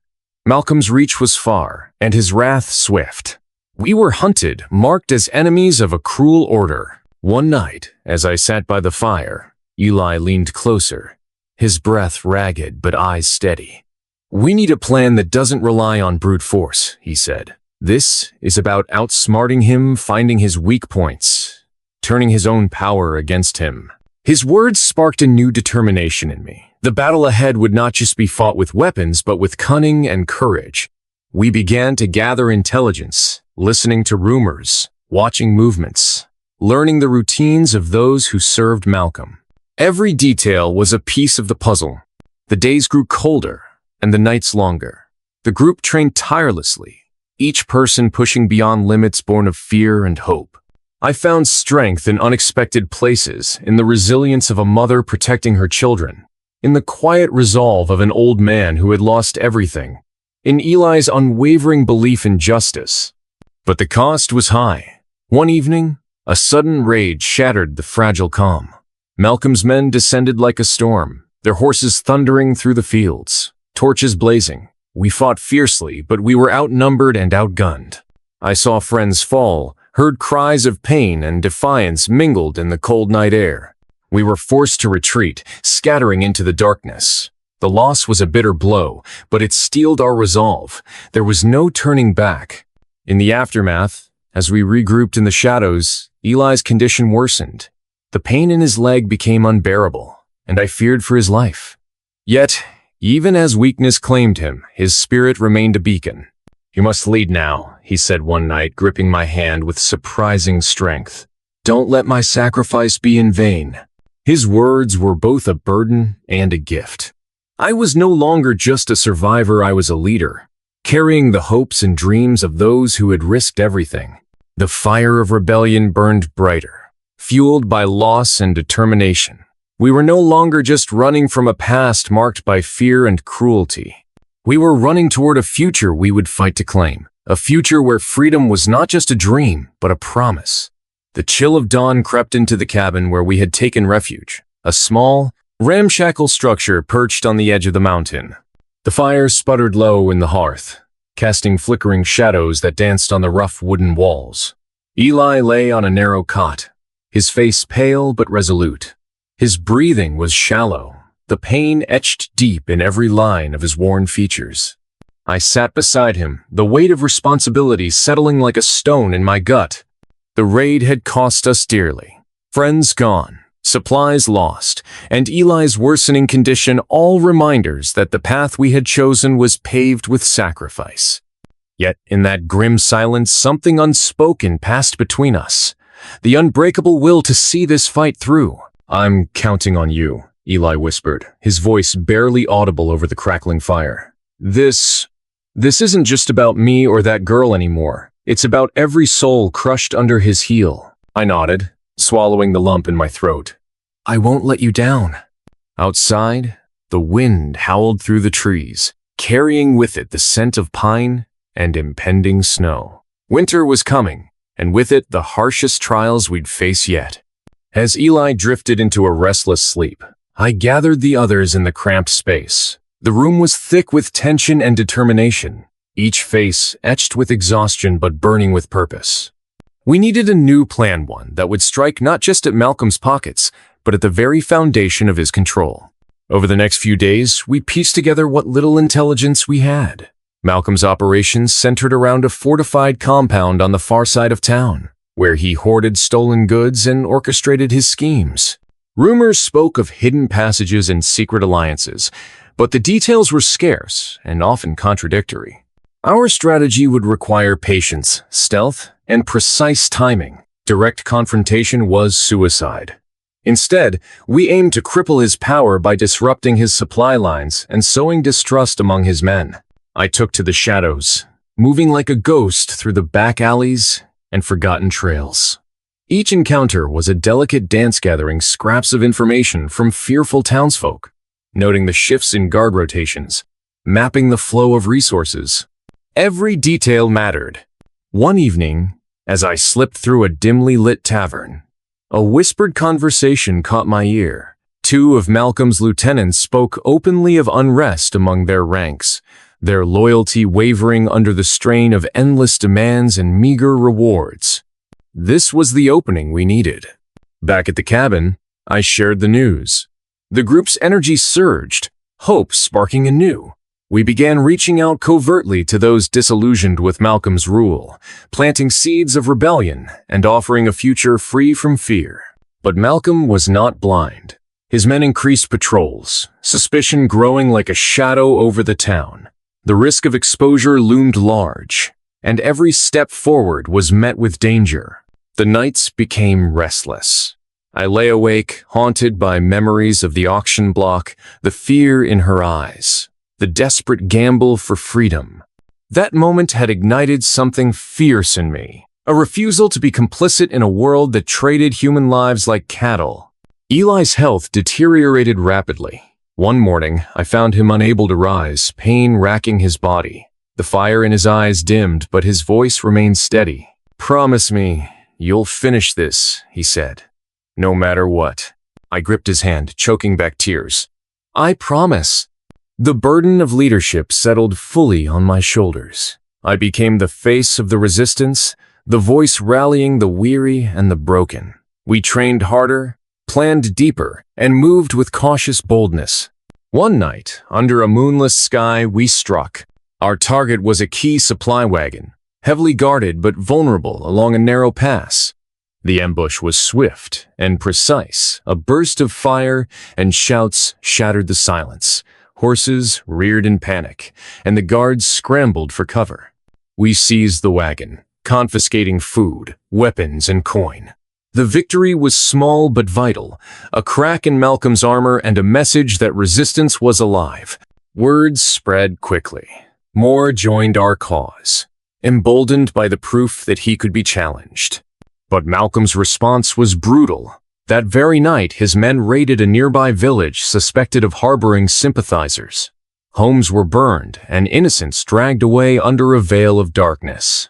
Malcolm's reach was far, and his wrath swift. We were hunted, marked as enemies of a cruel order. One night, as I sat by the fire, Eli leaned closer, his breath ragged but eyes steady. "We need a plan that doesn't rely on brute force," he said. "This is about outsmarting him, finding his weak points, turning his own power against him." His words sparked a new determination in me. The battle ahead would not just be fought with weapons, but with cunning and courage. We began to gather intelligence, listening to rumors, watching movements, learning the routines of those who served Malcolm. Every detail was a piece of the puzzle. The days grew colder, and the nights longer. The group trained tirelessly, each person pushing beyond limits born of fear and hope. I found strength in unexpected places, in the resilience of a mother protecting her children, in the quiet resolve of an old man who had lost everything, in Eli's unwavering belief in justice. But the cost was high. One evening, a sudden rage shattered the fragile calm. Malcolm's men descended like a storm, their horses thundering through the fields. torches blazing. We fought fiercely, but we were outnumbered and outgunned. I saw friends fall, heard cries of pain and defiance mingled in the cold night air. We were forced to retreat, scattering into the darkness. The loss was a bitter blow, but it steeled our resolve. There was no turning back. In the aftermath, as we regrouped in the shadows, Eli's condition worsened. The pain in his leg became unbearable, and I feared for his life. Yet, even as weakness claimed him, his spirit remained a beacon. "You must lead now," he said one night, gripping my hand with surprising strength. "Don't let my sacrifice be in vain." His words were both a burden and a gift. I was no longer just a survivor, I was a leader, carrying the hopes and dreams of those who had risked everything. The fire of rebellion burned brighter, fueled by loss and determination. We were no longer just running from a past marked by fear and cruelty. We were running toward a future we would fight to claim, a future where freedom was not just a dream, but a promise. The chill of dawn crept into the cabin where we had taken refuge, a small, ramshackle structure perched on the edge of the mountain. The fire sputtered low in the hearth, casting flickering shadows that danced on the rough wooden walls. Eli lay on a narrow cot, his face pale but resolute. His breathing was shallow, the pain etched deep in every line of his worn features. I sat beside him, the weight of responsibility settling like a stone in my gut. The raid had cost us dearly. Friends gone, supplies lost, and Eli's worsening condition, all reminders that the path we had chosen was paved with sacrifice. Yet in that grim silence, something unspoken passed between us, the unbreakable will to see this fight through. "I'm counting on you," Eli whispered, his voice barely audible over the crackling fire. This isn't just about me or that girl anymore. It's about every soul crushed under his heel." I nodded, swallowing the lump in my throat. "I won't let you down." Outside, the wind howled through the trees, carrying with it the scent of pine and impending snow. Winter was coming, and with it the harshest trials we'd face yet. As Eli drifted into a restless sleep, I gathered the others in the cramped space. The room was thick with tension and determination, each face etched with exhaustion but burning with purpose. We needed a new plan, one that would strike not just at Malcolm's pockets, but at the very foundation of his control. Over the next few days, we pieced together what little intelligence we had. Malcolm's operations centered around a fortified compound on the far side of town, where he hoarded stolen goods and orchestrated his schemes. Rumors spoke of hidden passages and secret alliances, but the details were scarce and often contradictory. Our strategy would require patience, stealth, and precise timing. Direct confrontation was suicide. Instead, we aimed to cripple his power by disrupting his supply lines and sowing distrust among his men. I took to the shadows, moving like a ghost through the back alleys and forgotten trails. Each encounter was a delicate dance gathering scraps of information from fearful townsfolk, noting the shifts in guard rotations, mapping the flow of resources. Every detail mattered. One evening, as I slipped through a dimly lit tavern, a whispered conversation caught my ear. Two of Malcolm's lieutenants spoke openly of unrest among their ranks, their loyalty wavering under the strain of endless demands and meager rewards. This was the opening we needed. Back at the cabin, I shared the news. The group's energy surged, hope sparking anew. We began reaching out covertly to those disillusioned with Malcolm's rule, planting seeds of rebellion and offering a future free from fear. But Malcolm was not blind. His men increased patrols, suspicion growing like a shadow over the town. The risk of exposure loomed large, and every step forward was met with danger. The nights became restless. I lay awake, haunted by memories of the auction block, the fear in her eyes, the desperate gamble for freedom. That moment had ignited something fierce in me, a refusal to be complicit in a world that traded human lives like cattle. Eli's health deteriorated rapidly. One morning, I found him unable to rise, pain racking his body. The fire in his eyes dimmed, but his voice remained steady. "Promise me, you'll finish this," he said. "No matter what." I gripped his hand, choking back tears. "I promise." The burden of leadership settled fully on my shoulders. I became the face of the resistance, the voice rallying the weary and the broken. We trained harder, planned deeper, and moved with cautious boldness. One night, under a moonless sky, we struck. Our target was a key supply wagon, heavily guarded but vulnerable along a narrow pass. The ambush was swift and precise. A burst of fire and shouts shattered the silence. Horses reared in panic, and the guards scrambled for cover. We seized the wagon, confiscating food, weapons, and coin. The victory was small but vital, a crack in Malcolm's armor and a message that resistance was alive. Words spread quickly. More joined our cause, emboldened by the proof that he could be challenged. But Malcolm's response was brutal. That very night, his men raided a nearby village suspected of harboring sympathizers. Homes were burned and innocents dragged away under a veil of darkness.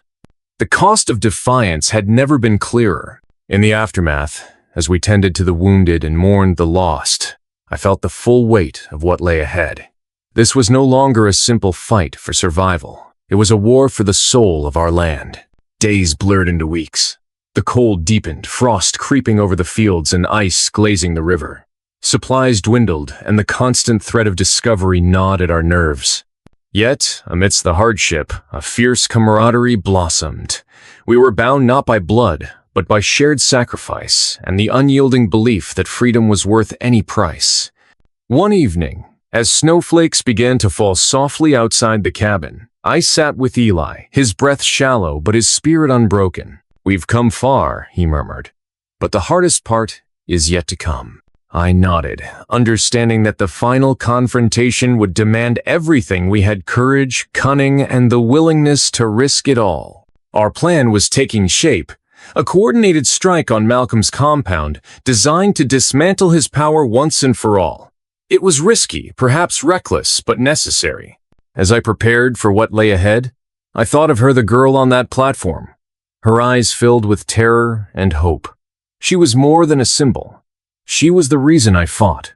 The cost of defiance had never been clearer. In the aftermath, as we tended to the wounded and mourned the lost, I felt the full weight of what lay ahead. This was no longer a simple fight for survival. It was a war for the soul of our land. Days blurred into weeks. The cold deepened, frost creeping over the fields and ice glazing the river. Supplies dwindled, and the constant threat of discovery gnawed at our nerves. Yet, amidst the hardship, a fierce camaraderie blossomed. We were bound not by blood, but by shared sacrifice and the unyielding belief that freedom was worth any price. One evening, as snowflakes began to fall softly outside the cabin, I sat with Eli, his breath shallow but his spirit unbroken. "We've come far," he murmured, "but the hardest part is yet to come." I nodded, understanding that the final confrontation would demand everything we had: courage, cunning, and the willingness to risk it all. Our plan was taking shape, a coordinated strike on Malcolm's compound designed to dismantle his power once and for all. It was risky, perhaps reckless, but necessary. As I prepared for what lay ahead, I thought of her, the girl on that platform, her eyes filled with terror and hope. She was more than a symbol. She was the reason I fought.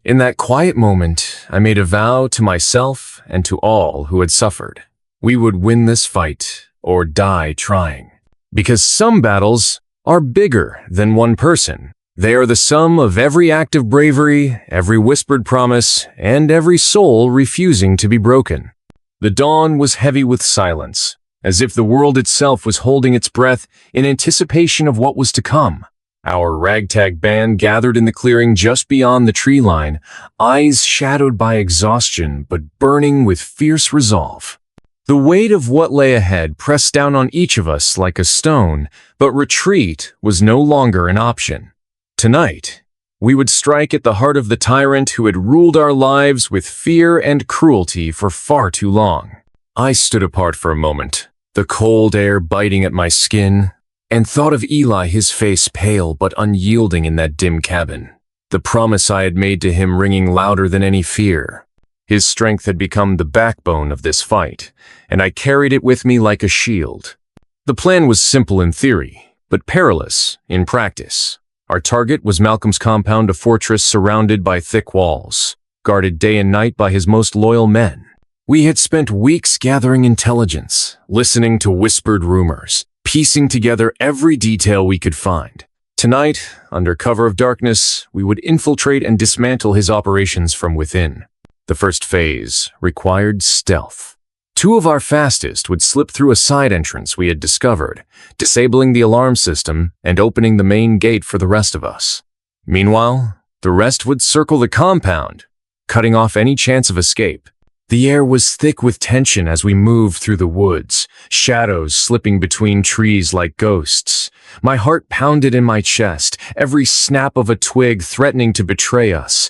In that quiet moment, I made a vow to myself and to all who had suffered. We would win this fight or die trying. Because some battles are bigger than one person. They are the sum of every act of bravery, every whispered promise, and every soul refusing to be broken. The dawn was heavy with silence, as if the world itself was holding its breath in anticipation of what was to come. Our ragtag band gathered in the clearing just beyond the tree line, eyes shadowed by exhaustion but burning with fierce resolve. The weight of what lay ahead pressed down on each of us like a stone, but retreat was no longer an option. Tonight, we would strike at the heart of the tyrant who had ruled our lives with fear and cruelty for far too long. I stood apart for a moment, the cold air biting at my skin, and thought of Eli, his face pale but unyielding in that dim cabin. The promise I had made to him ringing louder than any fear. His strength had become the backbone of this fight, and I carried it with me like a shield. The plan was simple in theory, but perilous in practice. Our target was Malcolm's compound, a fortress surrounded by thick walls, guarded day and night by his most loyal men. We had spent weeks gathering intelligence, listening to whispered rumors, piecing together every detail we could find. Tonight, under cover of darkness, we would infiltrate and dismantle his operations from within. The first phase required stealth. Two of our fastest would slip through a side entrance we had discovered, disabling the alarm system and opening the main gate for the rest of us. Meanwhile, the rest would circle the compound, cutting off any chance of escape. The air was thick with tension as we moved through the woods, shadows slipping between trees like ghosts. My heart pounded in my chest, every snap of a twig threatening to betray us.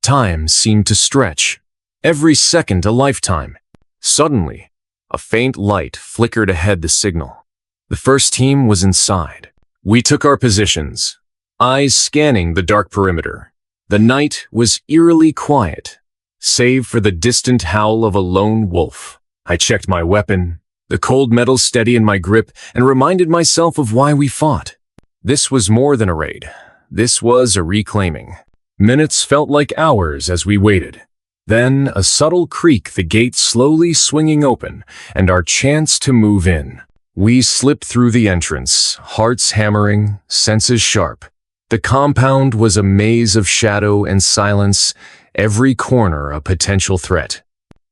Time seemed to stretch, every second a lifetime. Suddenly, a faint light flickered ahead the signal. The first team was inside. We took our positions, eyes scanning the dark perimeter. The night was eerily quiet, save for the distant howl of a lone wolf. I checked my weapon, the cold metal steady in my grip, and reminded myself of why we fought. This was more than a raid. This was a reclaiming. Minutes felt like hours as we waited. Then a subtle creak, the gate slowly swinging open, and our chance to move in. We slipped through the entrance, hearts hammering, senses sharp. The compound was a maze of shadow and silence, every corner a potential threat.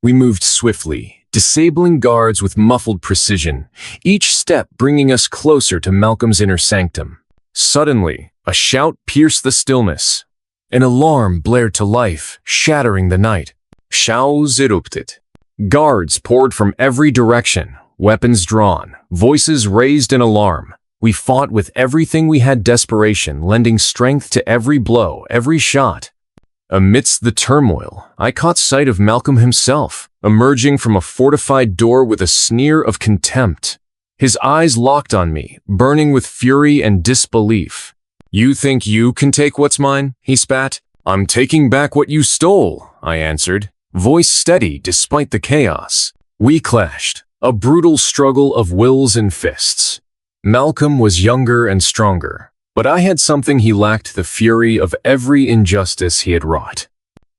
We moved swiftly, disabling guards with muffled precision, each step bringing us closer to Malcolm's inner sanctum. Suddenly, a shout pierced the stillness. An alarm blared to life, shattering the night. Shouts erupted. Guards poured from every direction, weapons drawn, voices raised in alarm. We fought with everything we had, desperation, lending strength to every blow, every shot. Amidst the turmoil, I caught sight of Malcolm himself, emerging from a fortified door with a sneer of contempt. His eyes locked on me, burning with fury and disbelief. "You think you can take what's mine?" he spat. "I'm taking back what you stole," I answered, voice steady despite the chaos. We clashed, a brutal struggle of wills and fists. Malcolm was younger and stronger, but I had something he lacked: the fury of every injustice he had wrought.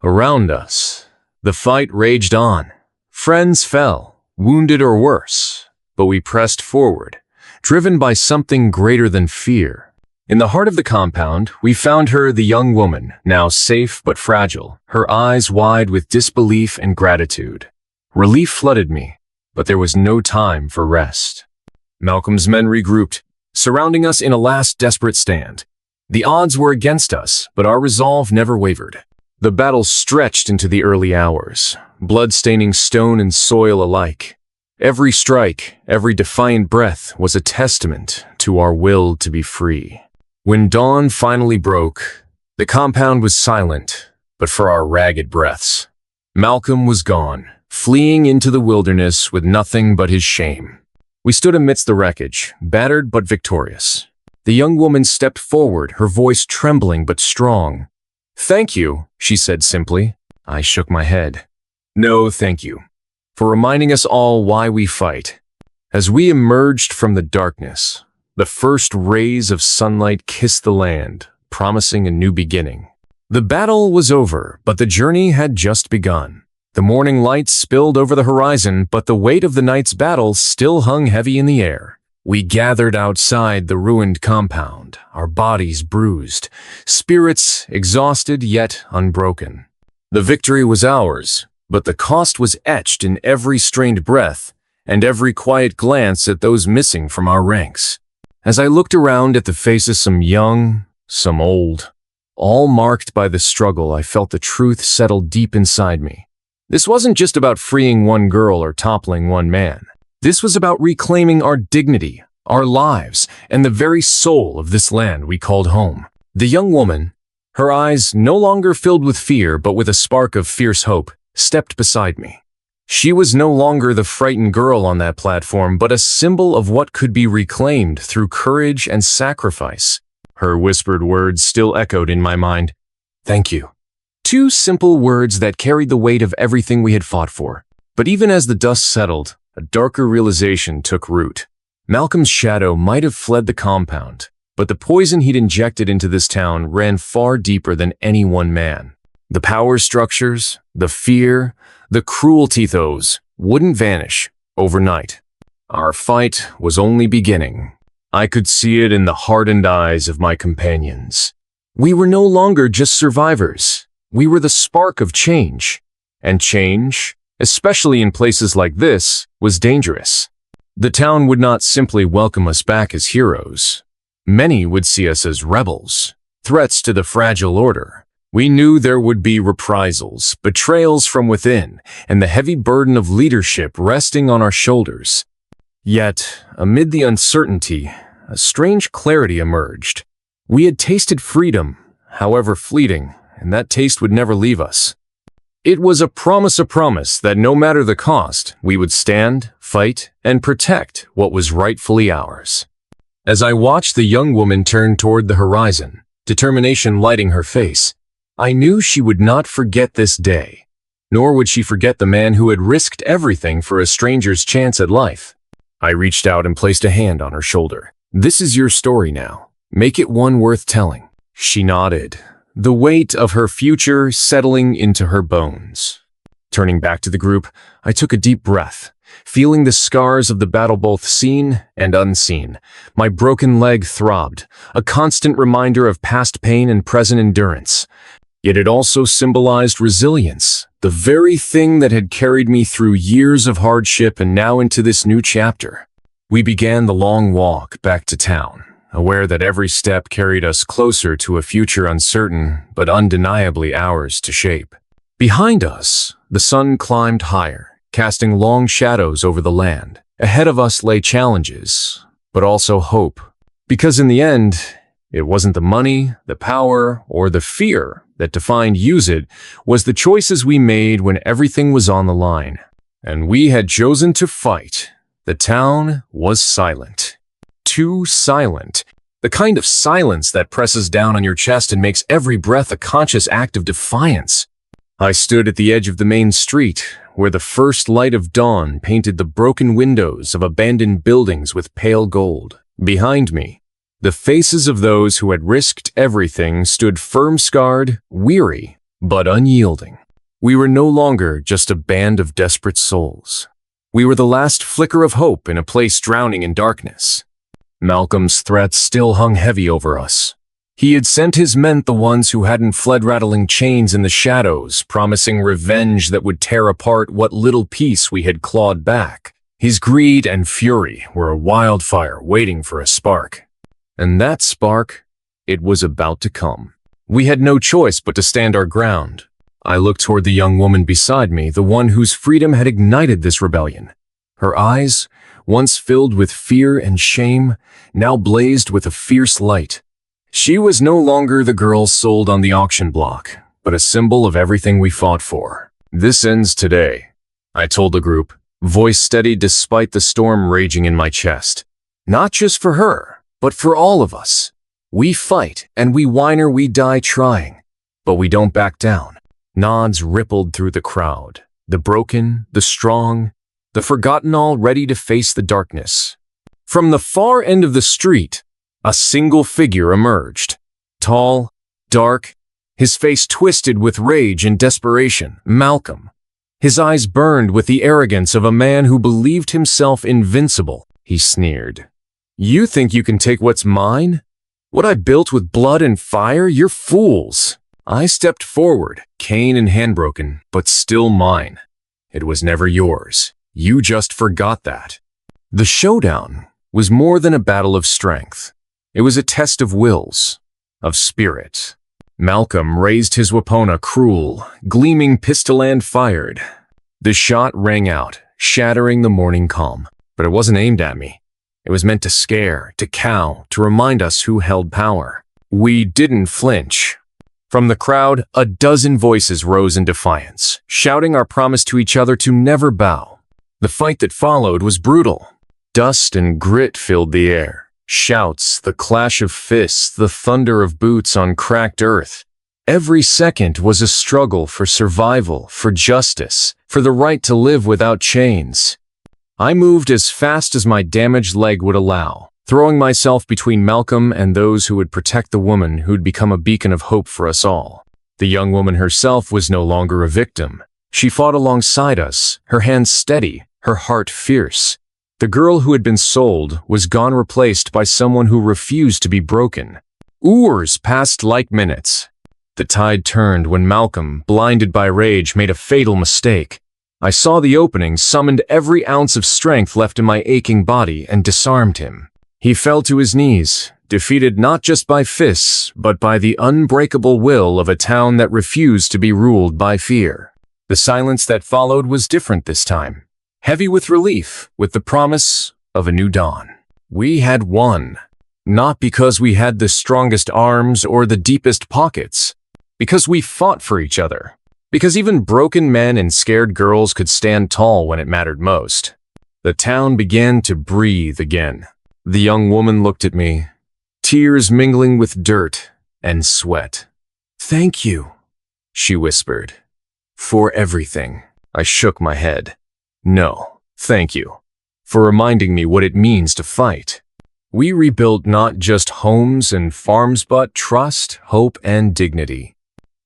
Around us, the fight raged on. Friends fell, wounded or worse, but we pressed forward, driven by something greater than fear. In the heart of the compound, we found her, the young woman, now safe but fragile, her eyes wide with disbelief and gratitude. Relief flooded me, but there was no time for rest. Malcolm's men regrouped, surrounding us in a last desperate stand. The odds were against us, but our resolve never wavered. The battle stretched into the early hours, blood staining stone and soil alike. Every strike, every defiant breath was a testament to our will to be free. When dawn finally broke, the compound was silent, but for our ragged breaths. Malcolm was gone, fleeing into the wilderness with nothing but his shame. We stood amidst the wreckage, battered but victorious. The young woman stepped forward, her voice trembling but strong. "Thank you," she said simply. I shook my head. "No, thank you, for reminding us all why we fight." As we emerged from the darkness, the first rays of sunlight kissed the land, promising a new beginning. The battle was over, but the journey had just begun. The morning light spilled over the horizon, but the weight of the night's battle still hung heavy in the air. We gathered outside the ruined compound, our bodies bruised, spirits exhausted yet unbroken. The victory was ours, but the cost was etched in every strained breath and every quiet glance at those missing from our ranks. As I looked around at the faces, some young, some old, all marked by the struggle, I felt the truth settle deep inside me. This wasn't just about freeing one girl or toppling one man. This was about reclaiming our dignity, our lives, and the very soul of this land we called home. The young woman, her eyes no longer filled with fear but with a spark of fierce hope, stepped beside me. She was no longer the frightened girl on that platform, but a symbol of what could be reclaimed through courage and sacrifice. Her whispered words still echoed in my mind. "Thank you." Two simple words that carried the weight of everything we had fought for. But even as the dust settled, a darker realization took root. Malcolm's shadow might have fled the compound, but the poison he'd injected into this town ran far deeper than any one man. The power structures, the fear, the cruelty, those wouldn't vanish overnight. Our fight was only beginning. I could see it in the hardened eyes of my companions. We were no longer just survivors. We were the spark of change. And change, especially in places like this, was dangerous. The town would not simply welcome us back as heroes. Many would see us as rebels, threats to the fragile order. We knew there would be reprisals, betrayals from within, and the heavy burden of leadership resting on our shoulders. Yet, amid the uncertainty, a strange clarity emerged. We had tasted freedom, however fleeting, and that taste would never leave us. It was a promise that no matter the cost, we would stand, fight, and protect what was rightfully ours. As I watched the young woman turn toward the horizon, determination lighting her face, I knew she would not forget this day, nor would she forget the man who had risked everything for a stranger's chance at life. I reached out and placed a hand on her shoulder. "This is your story now. Make it one worth telling." She nodded, the weight of her future settling into her bones. Turning back to the group, I took a deep breath, feeling the scars of the battle both seen and unseen. My broken leg throbbed, a constant reminder of past pain and present endurance. Yet it also symbolized resilience, the very thing that had carried me through years of hardship and now into this new chapter. We began the long walk back to town, aware that every step carried us closer to a future uncertain but undeniably ours to shape. Behind us, the sun climbed higher, casting long shadows over the land. Ahead of us lay challenges, but also hope. Because in the end, it wasn't the money, the power, or the fear that defined it was the choices we made when everything was on the line. And we had chosen to fight. The town was silent. Too silent. The kind of silence that presses down on your chest and makes every breath a conscious act of defiance. I stood at the edge of the main street, where the first light of dawn painted the broken windows of abandoned buildings with pale gold. Behind me, the faces of those who had risked everything stood firm-scarred, weary, but unyielding. We were no longer just a band of desperate souls. We were the last flicker of hope in a place drowning in darkness. Malcolm's threats still hung heavy over us. He had sent his men, the ones who hadn't fled, rattling chains in the shadows, promising revenge that would tear apart what little peace we had clawed back. His greed and fury were a wildfire waiting for a spark. And that spark, it was about to come. We had no choice but to stand our ground. I looked toward the young woman beside me, the one whose freedom had ignited this rebellion. Her eyes, once filled with fear and shame, now blazed with a fierce light. She was no longer the girl sold on the auction block, but a symbol of everything we fought for. "This ends today," I told the group, voice steady despite the storm raging in my chest. "Not just for her, but for all of us. We fight, and we whine or we die trying, but we don't back down." Nods rippled through the crowd. The broken, the strong, the forgotten, all ready to face the darkness. From the far end of the street, a single figure emerged. Tall, dark, his face twisted with rage and desperation. Malcolm. His eyes burned with the arrogance of a man who believed himself invincible. He sneered. "You think you can take what's mine? What I built with blood and fire? You're fools." I stepped forward, cane in hand, broken, but still mine. "It was never yours. You just forgot that." The showdown was more than a battle of strength. It was a test of wills, of spirit. Malcolm raised his weapon, a cruel, gleaming pistol, and fired. The shot rang out, shattering the morning calm. But it wasn't aimed at me. It was meant to scare, to cow, to remind us who held power. We didn't flinch. From the crowd, a dozen voices rose in defiance, shouting our promise to each other to never bow. The fight that followed was brutal. Dust and grit filled the air. Shouts, the clash of fists, the thunder of boots on cracked earth. Every second was a struggle for survival, for justice, for the right to live without chains. I moved as fast as my damaged leg would allow, throwing myself between Malcolm and those who would protect the woman who'd become a beacon of hope for us all. The young woman herself was no longer a victim. She fought alongside us, her hands steady, her heart fierce. The girl who had been sold was gone, replaced by someone who refused to be broken. Hours passed like minutes. The tide turned when Malcolm, blinded by rage, made a fatal mistake. I saw the opening, summoned every ounce of strength left in my aching body, and disarmed him. He fell to his knees, defeated not just by fists, but by the unbreakable will of a town that refused to be ruled by fear. The silence that followed was different this time. Heavy with relief, with the promise of a new dawn. We had won. Not because we had the strongest arms or the deepest pockets. Because we fought for each other. Because even broken men and scared girls could stand tall when it mattered most. The town began to breathe again. The young woman looked at me, tears mingling with dirt and sweat. "Thank you," she whispered. "For everything." I shook my head. "No, thank you, for reminding me what it means to fight." We rebuilt not just homes and farms, but trust, hope, and dignity.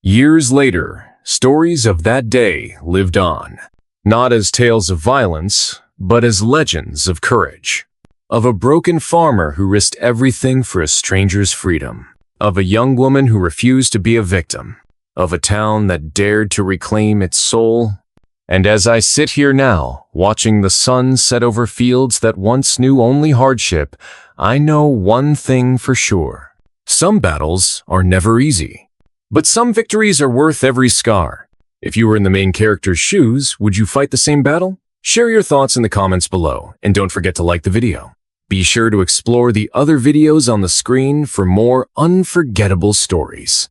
Years later, stories of that day lived on, not as tales of violence, but as legends of courage. Of a broken farmer who risked everything for a stranger's freedom. Of a young woman who refused to be a victim. Of a town that dared to reclaim its soul. And as I sit here now, watching the sun set over fields that once knew only hardship, I know one thing for sure. Some battles are never easy. But some victories are worth every scar. If you were in the main character's shoes, would you fight the same battle? Share your thoughts in the comments below, and don't forget to like the video. Be sure to explore the other videos on the screen for more unforgettable stories.